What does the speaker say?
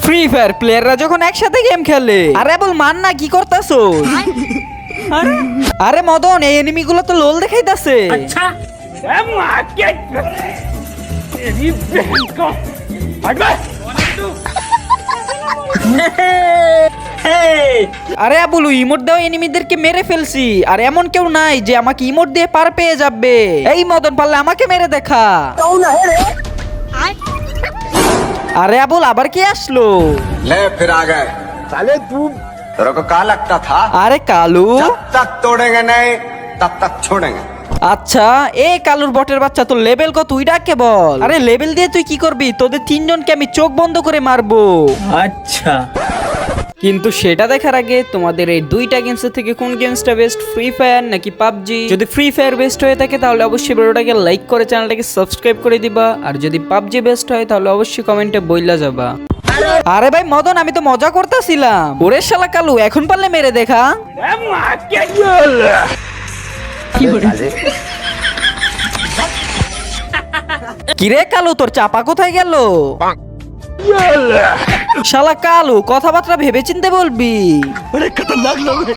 Free fire প্লেয়াররা যখন একসাথে গেম খেলে। আরে বল মান না, কি করতাছো? আরে মদন, এই এনিমি গুলো তো লোল দেখাইতাছে। আরে আবুলু, ইমোট দাও, এনিমিদেরকে মেরে ফেলছি। আর এমন কেউ নাই যে আমাকে ইমোট দিয়ে পার পেয়ে যাবে। এই মদন, পারলে আমাকে মেরে দেখা। আরে আবুল, আবার কি আসলো? ले फिर आ गए साले तू तेरे को कहा लगता था আরে কালু। जब तक तोड़ेंगे नहीं तब तक छोड़ेंगे। আচ্ছা, এই কালুর বটের বাচ্চা, তোর লেভেল কত তুই ডাকে বল। আরে লেভেল দিয়ে তুই কি করবি? তোদের তিনজনকে আমি চোখ বন্ধ করে মারবো। আচ্ছা, কিন্তু সেটা দেখার আগে তোমাদের এই দুইটা গেমসের থেকে কোন গেমসটা বেস্ট, ফ্রি ফায়ার নাকি পাবজি? যদি ফ্রি ফায়ার বেস্ট হয়ে থাকে তাহলে অবশ্যই ভিডিওটাকে লাইক করে চ্যানেলটাকে সাবস্ক্রাইব করে দিবা। আর যদি পাবজি বেস্ট হয় তাহলে অবশ্যই কমেন্টে বইলা যাবা। আরে ভাই মদন, আমি তো মজা করতেছিলাম। ওরে শালা কালু, এখন পারলে মেরে দেখা। কিরে কালু, তোর চাপা কোথায় গেল? শালা কালু, কথাবার্তা ভেবে চিন্তে বলবি।